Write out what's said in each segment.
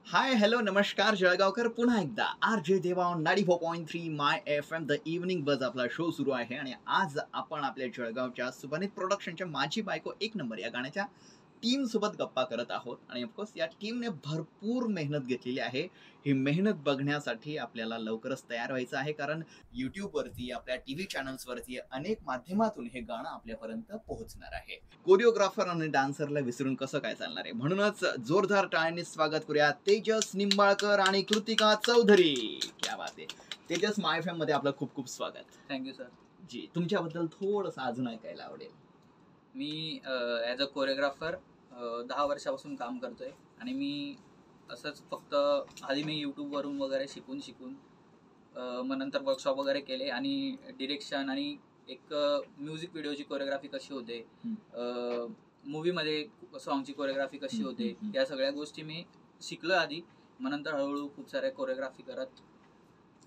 Hi hello नमस्कार जळगावकर, पुन्हा एकदा आर जे देवा on 94.3 my F am the evening बज आपला शो सुरू आहे. आणि आज आपण आपल्या जळगावच्या सुभानित प्रोडक्शनच्या माझी बायको एक नंबर या गाण्याच्या टीम सोबत गप्पा करत आहोत. आणि ऑफकोर्स या टीमने भरपूर मेहनत घेतलेली आहे. ही मेहनत बघण्यासाठी आपल्याला लवकरच तयार व्हायचं आहे, कारण यूट्यूबवरती, आपल्या टीव्ही चॅनल्सवरती अनेक माध्यमातून हे गाणं आपल्यापर्यंत पोहोचणार आहे. कोरिओग्राफर आणि डान्सरला विसरून कसं काय चालणार आहे. म्हणूनच जोरदार टाळ्यांनी स्वागत करूया तेजस निंबाळकर आणि कृतिका चौधरी. क्या बात आहे. तेजस, माय एफएम मध्ये आपलं खूप खूप स्वागत. Thank you sir. जी, तुमच्याबद्दल थोडंसं अजून ऐकायला आवडेल. मी ॲज अ कोरिओग्राफर 10 वर्षापासून काम करतोय. आणि मी असंच फक्त आधी मी यूट्यूबवरून वगैरे शिकून मग नंतर वर्कशॉप वगैरे केले. आणि डिरेक्शन आणि एक म्युझिक व्हिडिओची कोरिओग्राफी कशी होते, मूवीमध्ये सॉन्गची कोरिओग्राफी कशी होते, या सगळ्या गोष्टी मी शिकलो आधी. मग नंतर हळूहळू खूप साऱ्या कोरिओग्राफी करत.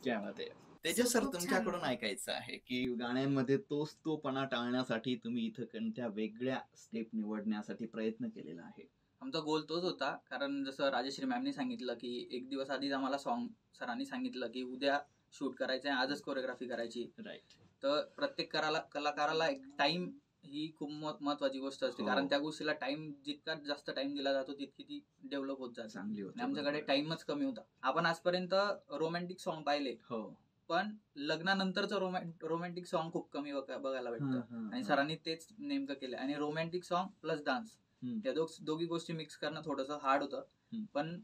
क्या बात आहे. तेजस सर, तुमच्याकडून ऐकायचं आहे की गाण्यांमध्ये तोपणा टाळण्यासाठी तुम्ही इथं कोणत्या वेगळ्या स्टेप निवडण्यासाठी प्रयत्न केलेला आहे. आमचा गोल तोच होता, कारण जसं राजश्री मॅमनी सांगितलं की एक दिवस आधीच आम्हाला सॉन्ग सरांनी सांगितलं की उद्या शूट करायचं आहे, आजच कोरिओग्राफी करायची. राईट. तर प्रत्येक कलाकाराला एक टाइम ही खूप महत्वाची गोष्ट असते. कारण त्या गोष्टीला टाइम, जितका जास्त टाइम दिला जातो तितकी ती डेव्हलप होत जाते. चांगली होते. आणि आमच्याकडे टाइमच कमी होता. आपण आजपर्यंत रोमॅन्टिक सॉन्ग पाहिले, हो, पण लग्नानंतरचं रोमॅन्टिक सॉन्ग खूप कमी बघायला भेटतं. आणि सरांनी तेच नेमकं केलं. आणि रोमॅन्टिक सॉन्ग प्लस डान्स या दोघी गोष्टी मिक्स करणं थोडंसं हार्ड होतं. पण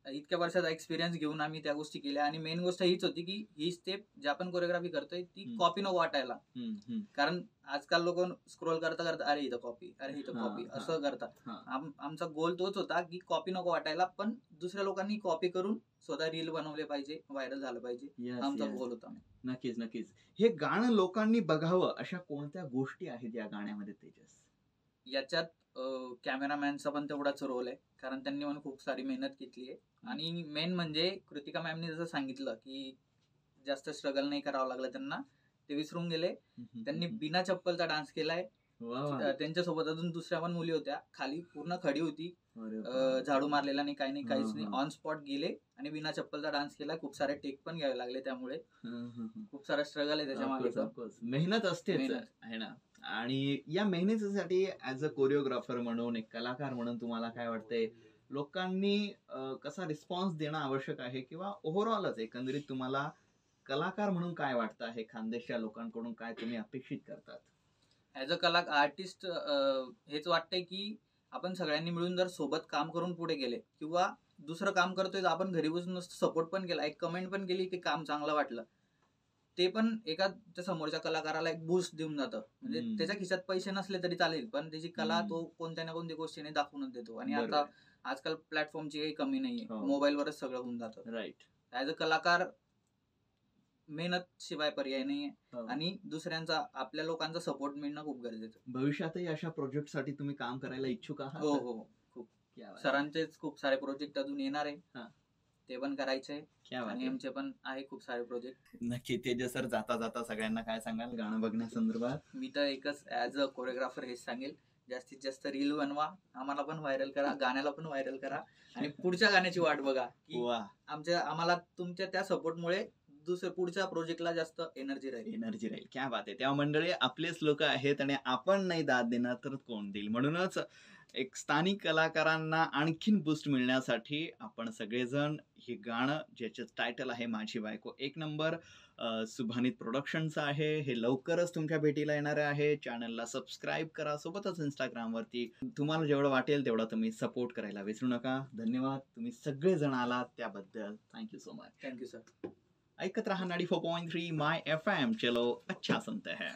इतक्या वर्षाचा एक्सपिरियन्स घेऊन आम्ही त्या गोष्टी केल्या. आणि मेन गोष्ट हीच होती की ही स्टेप जे आपण कोरिओग्राफी करतोय ती कॉपी नको वाटायला. कारण आजकाल लोक स्क्रोल करता करता अरे इथं कॉपी, अरे इथं कॉपी असं करतात. आमचा गोल तोच होता की कॉपी नको वाटायला, पण दुसऱ्या लोकांनी कॉपी करून स्वतः रील बनवले पाहिजे, व्हायरल झालं पाहिजे, आमचा गोल होता. नक्कीच नक्कीच. हे गाणं लोकांनी बघावं अशा कोणत्या गोष्टी आहेत या गाण्यामध्ये तेजस? याच्यात कॅमेरामॅनचा पण तेवढाच रोल आहे, कारण त्यांनी पण खूप सारी मेहनत घेतली आहे. आणि मेन म्हणजे कृतिका मॅमनी जसं सांगितलं की जास्त स्ट्रगल नाही करावं लागलं त्यांना, ते विसरून गेले. त्यांनी बिना चप्पलचा डान्स केलाय. त्यांच्यासोबत अजून दुसऱ्या पण मुली होत्या, खाली पूर्ण खडी होती, झाडू मारलेला नाही, काही नाही, काहीच नाही, ऑन स्पॉट गेले आणि बिना चप्पलचा डान्स केला. खूप सारे टेक पण घ्यावे लागले, त्यामुळे खूप सारा स्ट्रगल आहे त्याच्या मागे. मेहनत असते आहे ना. आणि या मेहनतीसाठी ऍज अ कोरिओग्राफर म्हणून, एक कलाकार म्हणून तुम्हाला काय वाटतंय, लोकांनी कसा रिस्पॉन्स देणं आवश्यक आहे, किंवा ओव्हरऑलच एकंदरीत तुम्हाला कलाकार म्हणून काय वाटतं आहे, खानदेशच्या लोकांकडून काय तुम्ही अपेक्षित करतात? ऍज अ आर्टिस्ट हेच वाटतंय की आपण सगळ्यांनी मिळून जर सोबत काम करून पुढे गेले, किंवा दुसरं काम करतोय आपण घरी बसून सपोर्ट पण केला, एक कमेंट पण केली की काम चांगलं वाटलं, ते पण एका समोरच्या कलाकाराला एक बूस्ट देऊन जातं. म्हणजे त्याच्या खिशात पैसे नसले तरी चालेल, पण त्याची कला तो कोणत्या ना कोणत्या गोष्टीने दाखवूनच देतो. आणि आता आजकाल प्लॅटफॉर्मची काही कमी नाहीये, मोबाईलवरच सगळं होऊन जातं. राईट. ऍज अ कलाकार मेहनत शिवाय पर्याय नाहीये. आणि दुसऱ्यांचा, आपल्या लोकांचा सपोर्ट मिळणं खूप गरजेचं. भविष्यातही अशा प्रोजेक्ट साठी तुम्ही काम करायला इच्छुक आहात? हो हो, खूप. सरांचेच खूप सारे प्रोजेक्ट अजून येणार आहे, ते पण करायचे. आणि आमचे पण आहे खूप सारे प्रोजेक्ट. नक्की. तेजस सर, जाता जाता सगळ्यांना काय सांगाल गाणं बघण्यासंदर्भात? मी तर एकच ऍज अ कोरिओग्राफर हेच सांगेल, जास्तीत जास्त रील बनवा, आम्हाला पण व्हायरल करा, गाण्याला पण व्हायरल करा. आणि पुढच्या गाण्याची वाट बघा की आम्हाला तुमच्या त्या सपोर्टमुळे पुढच्या प्रोजेक्टला जास्त एनर्जी राहील. क्या बात आहे. तेव्हा मंडळी, आपलेच लोक आहेत आणि आपण नाही दाद देणार तर कोण देईल. म्हणूनच एक स्थानिक कलाकारांना आणखीन बूस्ट मिळण्यासाठी आपण सगळेजण हे गाणं, ज्याचं टायटल आहे माझी बायको एक नंबर, सुभानित प्रोडक्शनचं आहे, हे लवकरच तुमच्या भेटीला येणार आहे. चॅनलला सबस्क्राईब करा, सोबतच इंस्टाग्रामवरती तुम्हाला जेवढं वाटेल तेवढा तुम्ही सपोर्ट करायला विसरू नका. धन्यवाद, तुम्ही सगळेजण आलात त्याबद्दल. Thank you so much. Thank you sir. ऐकत रहा 94.3 माय एफएम. चलो अच्छा सुनते हैं.